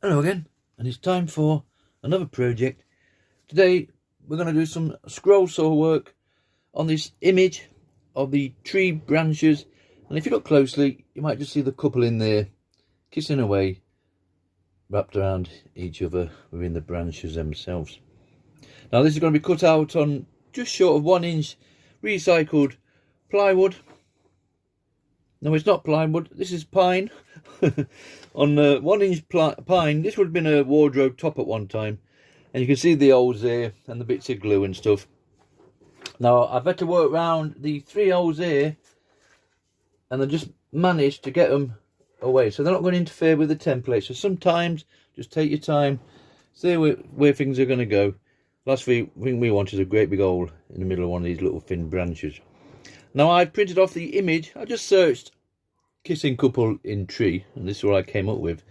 Hello again, and it's time for another project. Today we're going to do some scroll saw work on this image of the tree branches, and if you look closely you might just see the couple in there kissing away, wrapped around each other within the branches themselves. Now this is going to be cut out on just short of 1 inch recycled plywood. No, it's not plywood, this is pine. On 1 inch pine, this would have been a wardrobe top at one time, and you can see the holes there and the bits of glue and stuff. Now I've had to work around the 3 holes there, and I just managed to get them away so they're not going to interfere with the template. So sometimes just take your time, see where things are going to go. Last thing we want is a great big hole in the middle of one of these little thin branches. Now I printed off the image. I just searched kissing couple in tree, and this is what I came up with.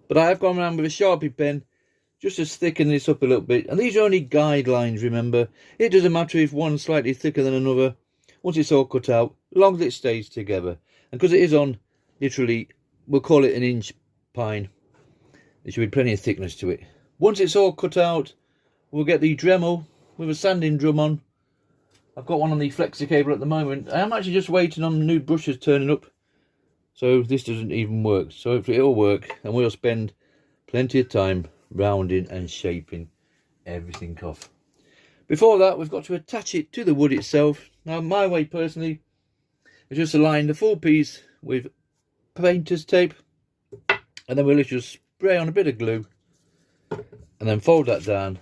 But I have gone around with a Sharpie pen just to thicken this up a little bit. And these are only guidelines, remember. It doesn't matter if one's slightly thicker than another. Once it's all cut out, as long as it stays together. And because it is on, literally, we'll call it 1 inch pine, there should be plenty of thickness to it. Once it's all cut out, we'll get the Dremel with a sanding drum on. I've got one on the flexi cable at the moment. I am actually just waiting on new brushes turning up, so this doesn't even work. So hopefully it'll work, and we'll spend plenty of time rounding and shaping everything off. Before that, we've got to attach it to the wood itself. Now my way personally is just align the full piece with painter's tape, and then we'll just spray on a bit of glue and then fold that down,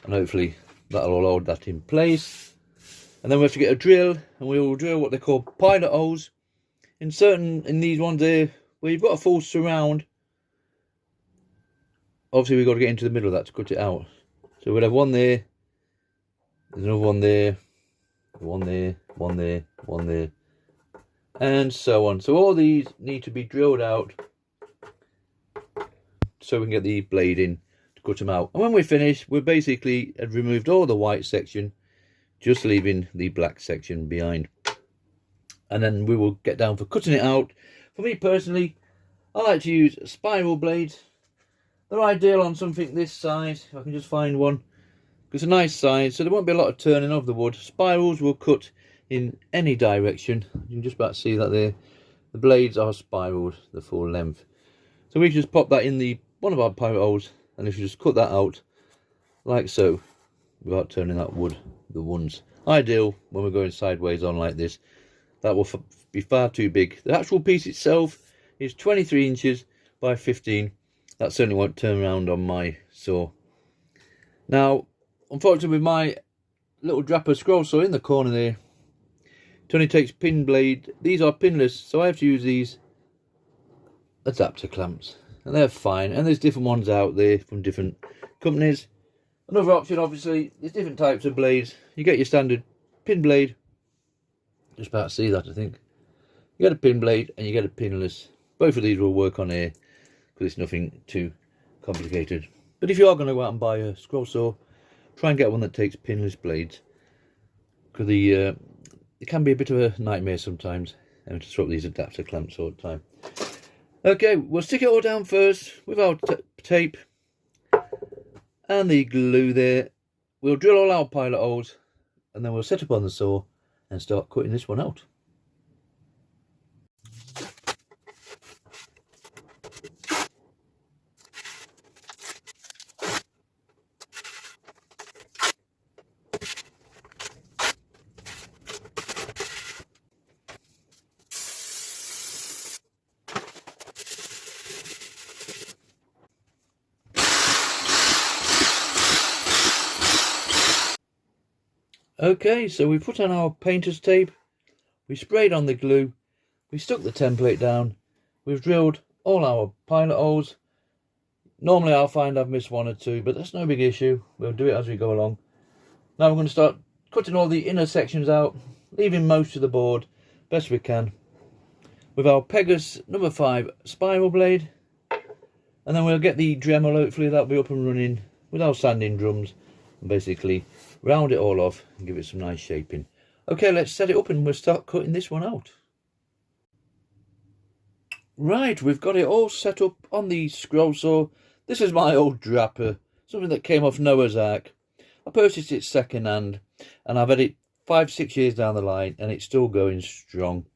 and hopefully that'll all hold that in place. And then we have to get a drill, and we will drill what they call pilot holes in these ones there where you've got a full surround. Obviously we've got to get into the middle of that to cut it out. So we'll have one there, there's another one there, one there, one there, one there, and so on. So all these need to be drilled out so we can get the blade in to cut them out. And when we finish, we basically have removed all the white section, just leaving the black section behind. And then we will get down for cutting it out. For me personally, I like to use spiral blades. They're ideal on something this size, if I can just find one. It's a nice size, so there won't be a lot of turning of the wood. Spirals will cut in any direction. You can just about see that there. The blades are spiraled the full length. So we can just pop that in one of our pilot holes, and if you just cut that out like so, without turning that wood, the ones ideal when we're going sideways on like this. That will be far too big. The actual piece itself is 23 inches by 15. That certainly won't turn around on my saw. Now, unfortunately, with my little Draper scroll saw in the corner there, it only takes pin blade. These are pinless, so I have to use these adapter clamps, and they're fine. And there's different ones out there from different companies. Another option, obviously, there's different types of blades. You get your standard pin blade. Just about to see that, I think. You get a pin blade and you get a pinless. Both of these will work on here because it's nothing too complicated. But if you are going to go out and buy a scroll saw, try and get one that takes pinless blades, because it can be a bit of a nightmare sometimes having to swap these adapter clamps all the time. Okay, we'll stick it all down first with our tape and the glue there. We'll drill all our pilot holes, and then we'll set up on the saw and start cutting this one out. Okay, so we put on our painter's tape, we sprayed on the glue, we stuck the template down, we've drilled all our pilot holes. Normally I'll find I've missed one or two, but that's no big issue. We'll do it as we go along. Now we're going to start cutting all the inner sections out, leaving most of the board best we can with our Pegas number 5 spiral blade. And then we'll get the Dremel, hopefully that'll be up and running with our sanding drums, and basically round it all off and give it some nice shaping. Okay, let's set it up and we'll start cutting this one out. Right, we've got it all set up on the scroll saw. This is my old Drapper, something that came off Noah's Ark. I purchased it second hand, and I've had it 5-6 years down the line, and it's still going strong.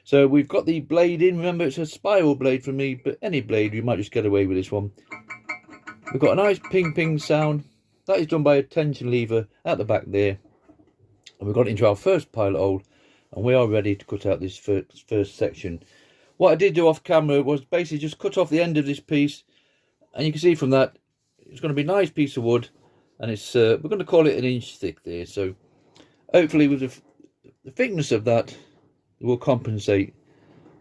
So we've got the blade in. Remember, it's a spiral blade for me, but any blade, you might just get away with this one. We've got a nice ping ping sound. That is done by a tension lever at the back there. And we've got it into our first pilot hole, and we are ready to cut out this first section. What I did do off camera was basically just cut off the end of this piece, and you can see from that it's going to be a nice piece of wood, and it's we're going to call it 1 inch thick there. So hopefully with the thickness of that, it will compensate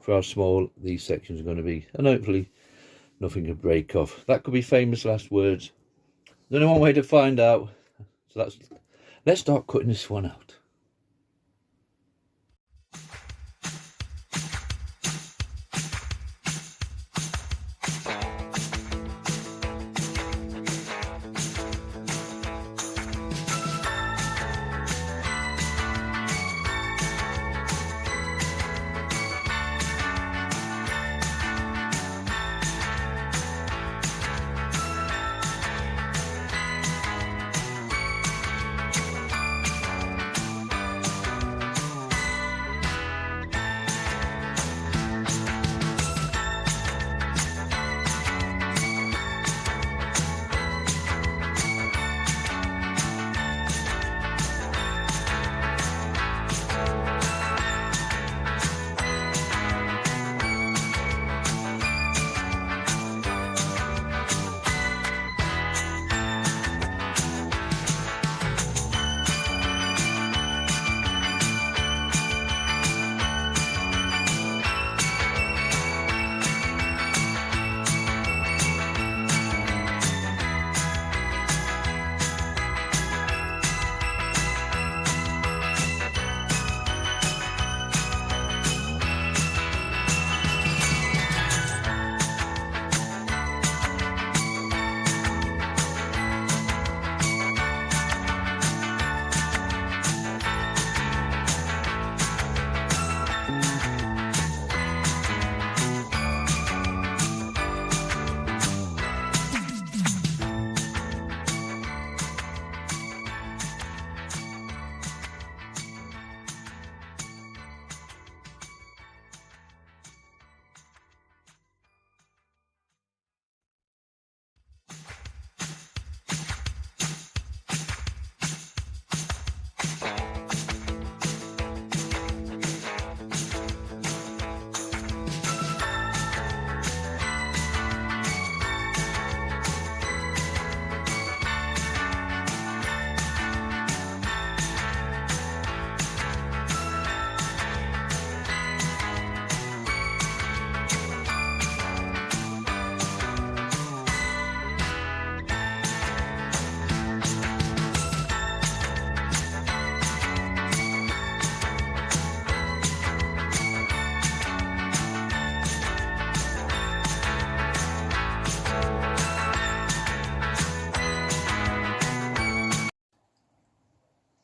for how small these sections are going to be, and hopefully nothing can break off. That could be famous last words. There's only one way to find out, so let's start cutting this one out.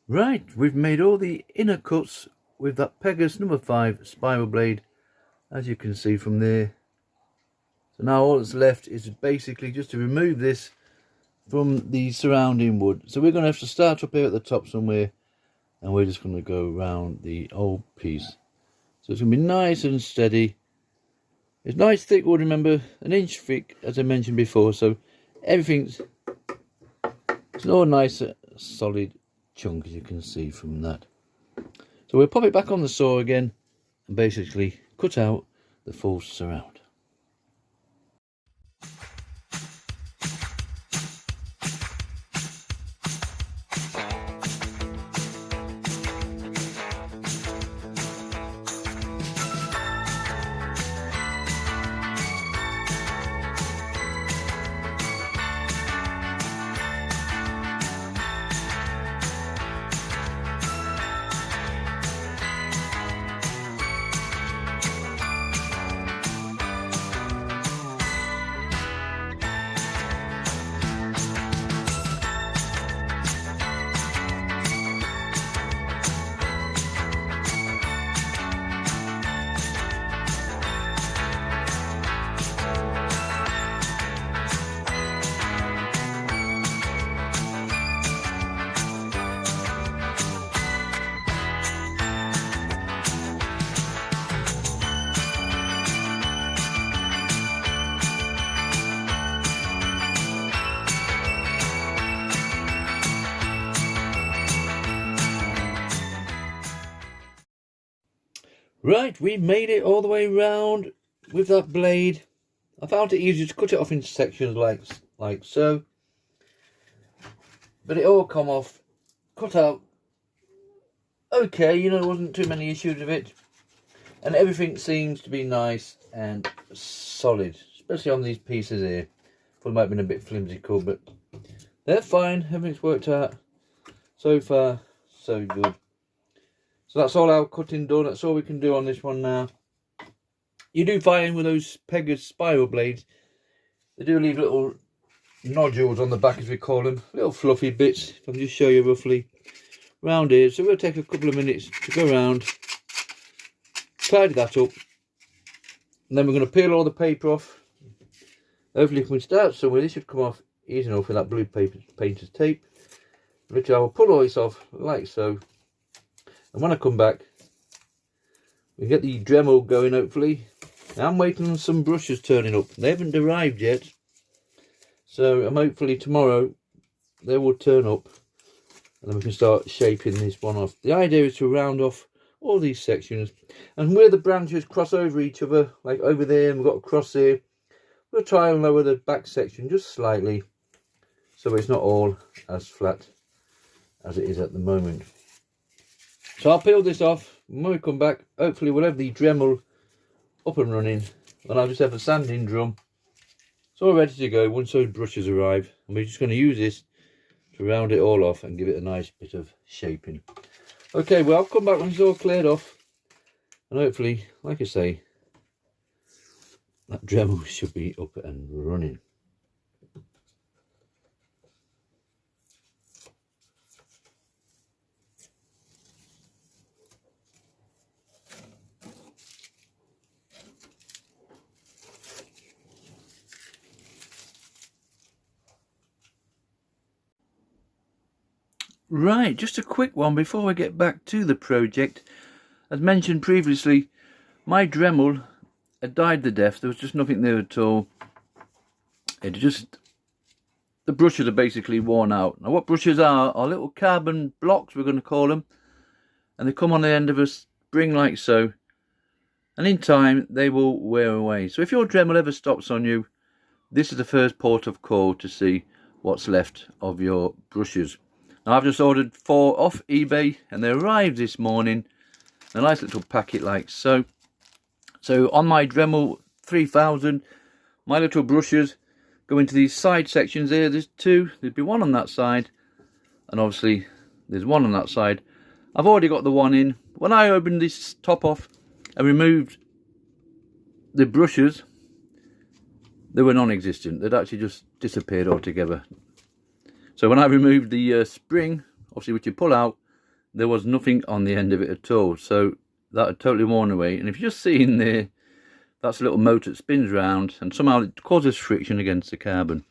Right, we've made all the inner cuts with that Pegas number 5 spiral blade, as you can see from there. So now all that's left is basically just to remove this from the surrounding wood. So we're going to have to start up here at the top somewhere, and we're just going to go around the whole piece. So it's going to be nice and steady. It's nice thick wood, remember, 1 inch thick as I mentioned before, so everything's all nice solid chunk, as you can see from that. So we'll pop it back on the saw again and basically cut out the full surround. Right, we've made it all the way round with that blade. I found it easier to cut it off in sections like so. But it all come off, cut out okay, you know, there wasn't too many issues with it. And everything seems to be nice and solid, especially on these pieces here. Thought it might have been a bit flimsical, but they're fine. Everything's worked out. So far, so good. So that's all our cutting done. That's all we can do on this one now. You do find with those pegas spiral blades, they do leave little nodules on the back, as we call them. Little fluffy bits. If I can just show you roughly round here. So we'll take a couple of minutes to go around, tidy that up, and then we're going to peel all the paper off. Hopefully if we start somewhere, this should come off easy enough with that blue paper painter's tape. Which I will pull all this off like so. And when I come back, we get the Dremel going hopefully. Now I'm waiting on some brushes turning up. They haven't arrived yet. So I'm hopefully tomorrow they will turn up. And then we can start shaping this one off. The idea is to round off all these sections. And where the branches cross over each other, like over there, and we've got a cross here, we'll try and lower the back section just slightly. So it's not all as flat as it is at the moment. So I'll peel this off. When we come back, hopefully we'll have the Dremel up and running, and I'll just have a sanding drum. It's all ready to go once those brushes arrive, and we're just going to use this to round it all off and give it a nice bit of shaping. Okay, well I'll come back when it's all cleared off, and hopefully, like I say, that Dremel should be up and running. Right, just a quick one before we get back to the project. As mentioned previously, my Dremel had died the death. There was just nothing there at all. The brushes are basically worn out. Now what brushes are little carbon blocks, we're going to call them. And they come on the end of a spring like so. And in time, they will wear away. So if your Dremel ever stops on you, this is the first port of call to see what's left of your brushes. Now I've just ordered 4 off eBay and they arrived this morning. A nice little packet like so. So on my Dremel 3000, my little brushes go into these side sections here. There's 2, there'd be 1 on that side, and obviously there's 1 on that side. I've already got the 1 in. When I opened this top off and removed the brushes, they were non-existent. They'd actually just disappeared altogether. So when I removed the spring, obviously which you pull out, there was nothing on the end of it at all. So that had totally worn away. And if you're just seeing there, that's a little motor that spins round and somehow it causes friction against the carbon.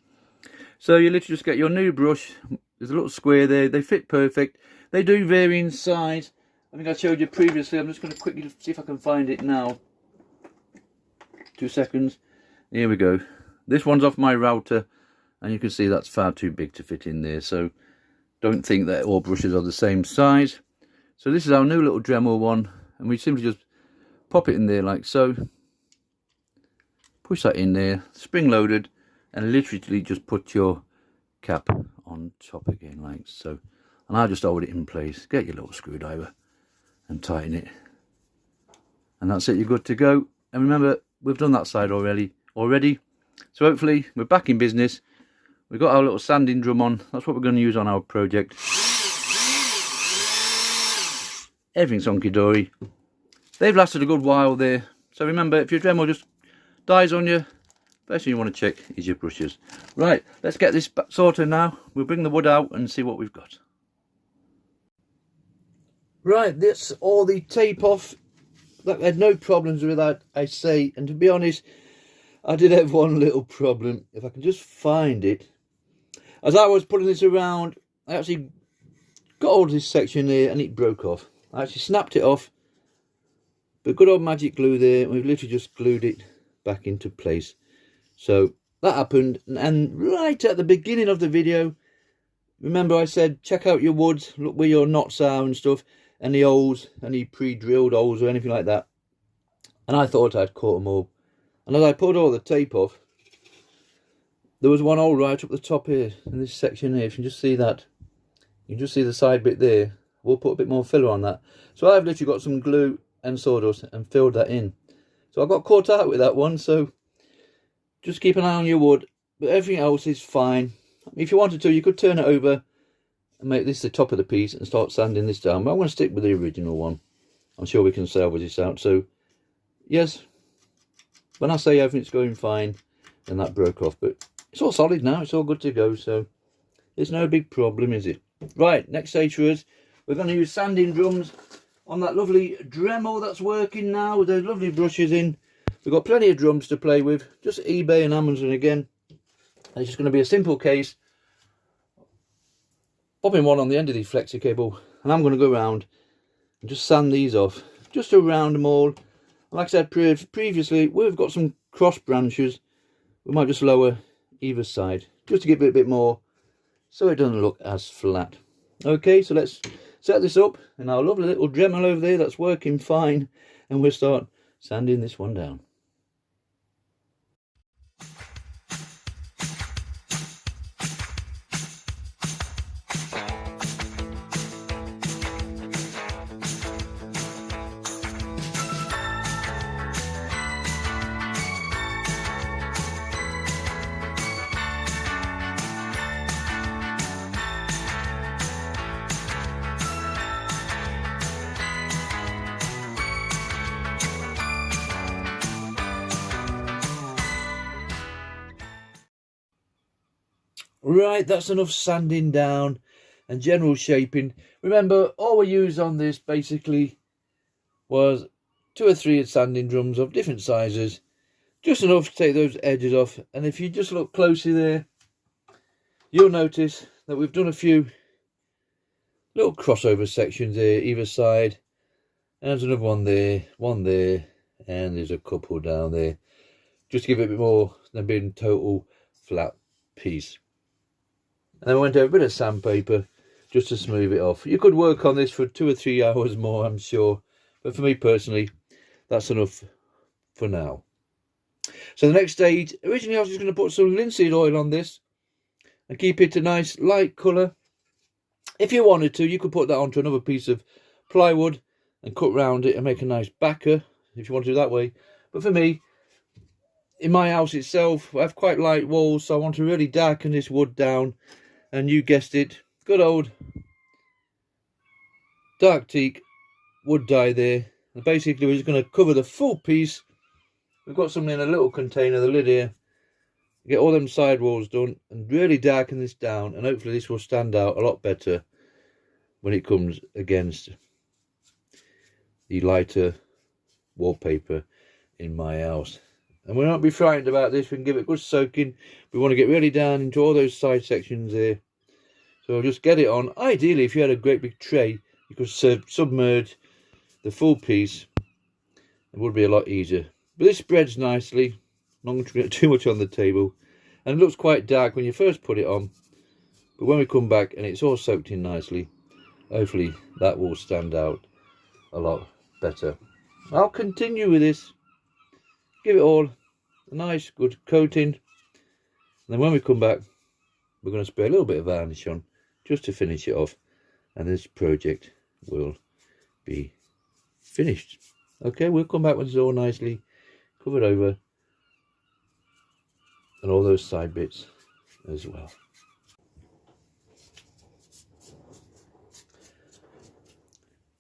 So you literally just get your new brush. There's a little square there. They fit perfect. They do vary in size. I think I showed you previously. I'm just going to quickly see if I can find it now. 2 seconds. Here we go. This one's off my router. And you can see that's far too big to fit in there. So don't think that all brushes are the same size. So this is our new little Dremel one. And we simply just pop it in there like so. Push that in there, spring loaded, and literally just put your cap on top again like so. And I'll just hold it in place. Get your little screwdriver and tighten it. And that's it, you're good to go. And remember, we've done that side already. So hopefully we're back in business. We've got our little sanding drum on. That's what we're going to use on our project. Everything's hunky-dory. They've lasted a good while there. So remember, if your Dremel just dies on you, first thing you want to check is your brushes. Right, let's get this sorted now. We'll bring the wood out and see what we've got. Right, that's all the tape off. I had no problems with that, I say. And to be honest, I did have one little problem. If I can just find it. As I was putting this around, I actually got hold of this section there and it broke off. I actually snapped it off. But good old magic glue there, and we've literally just glued it back into place. So that happened, and right at the beginning of the video, remember I said check out your woods, look where your knots are and stuff, any holes, any pre-drilled holes or anything like that. and I thought I'd caught them all. And as I pulled all the tape off, there was one hole right up the top here, in this section here. If you can just see that, you can just see the side bit there. We'll put a bit more filler on that. So I've literally got some glue and sawdust and filled that in. So I got caught out with that one, so just keep an eye on your wood. But everything else is fine. If you wanted to, you could turn it over and make this the top of the piece and start sanding this down. But I'm going to stick with the original one. I'm sure we can salvage this out. So, yes, when I say everything's going fine, then that broke off. But it's all solid now. It's all good to go. So, it's no big problem, is it? Right, next stage for us. We're going to use sanding drums on that lovely Dremel that's working now with those lovely brushes in. We've got plenty of drums to play with. Just eBay and Amazon again. And it's just going to be a simple case. Popping one on the end of the flexi cable. And I'm going to go around and just sand these off. Just around them all. And like I said previously, we've got some cross branches. We might just lower either side. Just to give it a bit more, so it doesn't look as flat. Okay, so let's set this up in our lovely little Dremel over there that's working fine, and we'll start sanding this one down. Right, that's enough sanding down and general shaping. Remember, all we used on this basically was 2 or 3 sanding drums of different sizes. Just enough to take those edges off. And if you just look closely there, you'll notice that we've done a few little crossover sections there, either side. And there's another one there, and there's a couple down there. Just to give it a bit more than being total flat piece. And then we went over a bit of sandpaper just to smooth it off. You could work on this for 2 or 3 hours more, I'm sure. But for me personally, that's enough for now. So the next stage, originally I was just going to put some linseed oil on this and keep it a nice light colour. If you wanted to, you could put that onto another piece of plywood and cut round it and make a nice backer, if you want to do it that way. But for me, in my house itself, I have quite light walls, so I want to really darken this wood down. And you guessed it, good old dark teak wood dye there. And basically we're just going to cover the full piece. We've got something in a little container, the lid here. Get all them side walls done and really darken this down, and hopefully this will stand out a lot better when it comes against the lighter wallpaper in my house. And we'll not be frightened about this. We can give it a good soaking. We want to get really down into all those side sections there. So just get it on. Ideally, if you had a great big tray, you could submerge the full piece. It would be a lot easier. But this spreads nicely. Not going to get too much on the table. And it looks quite dark when you first put it on. But when we come back and it's all soaked in nicely, hopefully that will stand out a lot better. I'll continue with this. Give it all a nice good coating, and then when we come back we're going to spray a little bit of varnish on just to finish it off, and this project will be finished. Okay, we'll come back when it's all nicely covered over and all those side bits as well.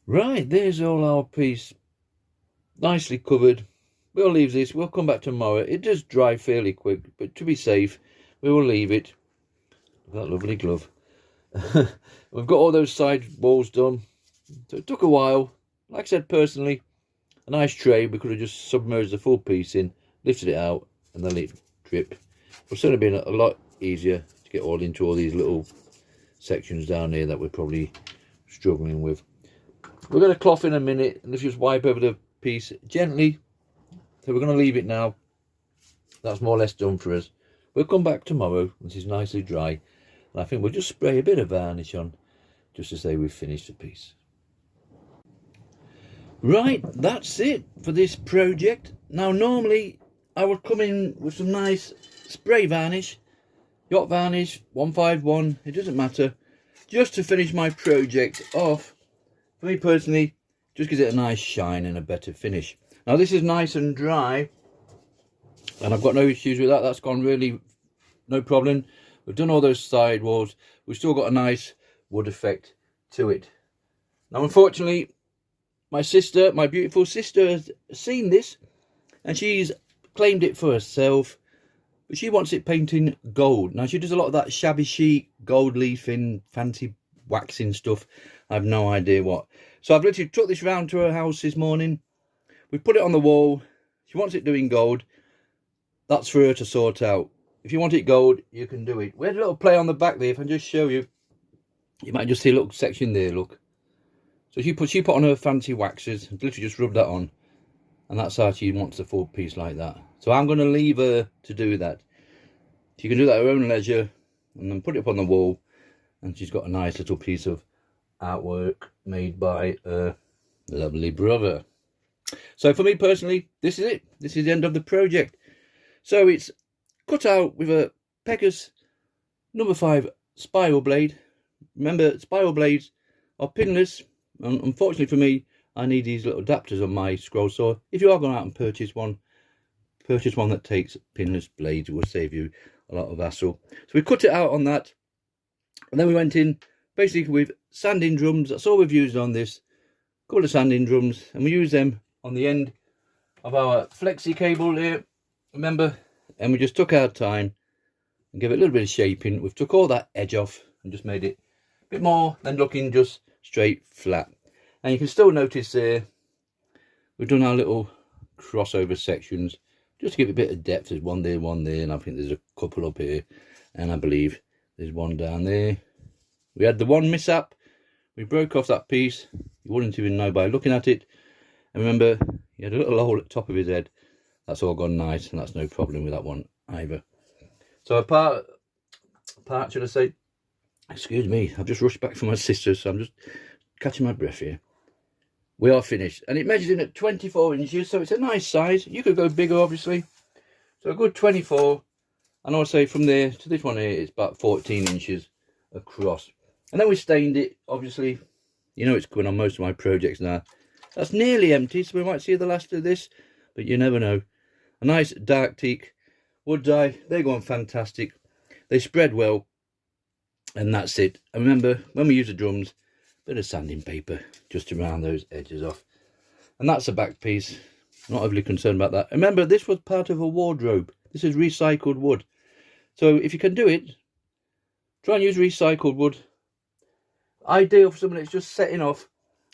Right, there's all our piece nicely covered. We'll leave this. We'll come back tomorrow. It does dry fairly quick, but to be safe, we will leave it. That lovely glove. We've got all those side walls done. So it took a while. Like I said, personally, a nice tray. We could have just submerged the full piece in, lifted it out, and then let it drip. It's certainly been a lot easier to get all into all these little sections down here that we're probably struggling with. We're going to cloth in a minute, and if you just wipe over the piece gently. So we're going to leave it now. That's more or less done for us. We'll come back tomorrow. This is nicely dry. And I think we'll just spray a bit of varnish on, just to say we've finished the piece. Right, that's it for this project. Now normally I would come in with some nice spray varnish, yacht varnish 151, it doesn't matter, just to finish my project off. For me personally, just gives it a nice shine and a better finish. Now this is nice and dry and I've got no issues with that. That's gone really no problem. We've done all those side walls, we've still got a nice wood effect to it. Now unfortunately, my sister, my beautiful sister, has seen this and she's claimed it for herself, but she wants it painting gold. Now she does a lot of that shabby chic, gold leafing, fancy waxing stuff. I have no idea what. So I've literally took this round to her house this morning. We've put it on the wall. She wants it doing gold. That's for her to sort out. If you want it gold, you can do it. We had a little play on the back there. If I just show you, you might just see a little section there, look. So she put on her fancy waxes, literally just rub that on, and that's how she wants the full piece like that. So I'm going to leave her to do that. She can do that at her own leisure, and then put it up on the wall, and she's got a nice little piece of artwork made by her lovely brother. So for me personally, this is it. This is the end of the project. So it's cut out with a Pegas number 5 spiral blade. Remember, spiral blades are pinless. Unfortunately for me, I need these little adapters on my scroll saw. If you are going out and purchase one that takes pinless blades. It will save you a lot of hassle. So we cut it out on that, and then we went in basically with sanding drums. That's all we've used on this. A couple of sanding drums, and we use them on the end of our flexi cable here. Remember, and we just took our time and gave it a little bit of shaping. We've took all that edge off and just made it a bit more than looking just straight flat. And you can still notice there we've done our little crossover sections just to give it a bit of depth. There's one there, and I think there's a couple up here, and I believe there's one down there. We had the one mishap. We broke off that piece. You wouldn't even know by looking at it. And remember, he had a little hole at the top of his head. That's all gone nice, and that's no problem with that one either. So apart, should I say, excuse me, I've just rushed back from my sister, so I'm just catching my breath here. We are finished, and it measures in at 24 inches, so it's a nice size. You could go bigger, obviously. So a good 24, and I would say from there to this one here, it's about 14 inches across. And then we stained it, obviously. You know it's going on most of my projects now. That's nearly empty, so we might see the last of this, but you never know. A nice dark teak wood dye. They're going fantastic. They spread well, and that's it. And remember, when we use the drums, bit of sanding paper just to round those edges off. And that's the back piece. Not overly concerned about that. Remember, this was part of a wardrobe. This is recycled wood. So if you can do it, try and use recycled wood. Ideal for someone that's just setting off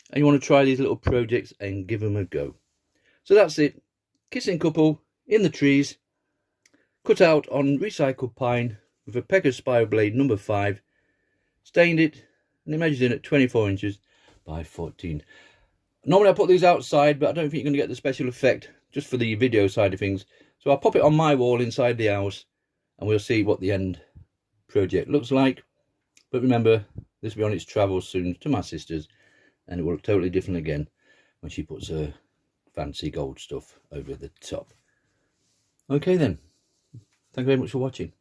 and you want to try these little projects and give them a go. So that's it. Kissing couple in the trees, cut out on recycled pine with a Pegas spiral blade number 5. Stained it, and it measures in at 24 inches by 14. Normally I put these outside, but I don't think you're going to get the special effect just for the video side of things. So I'll pop it on my wall inside the house, and we'll see what the end project looks like. But remember, this will be on its travels soon to my sister's, and it will look totally different again when she puts her fancy gold stuff over the top. Okay then, thank you very much for watching.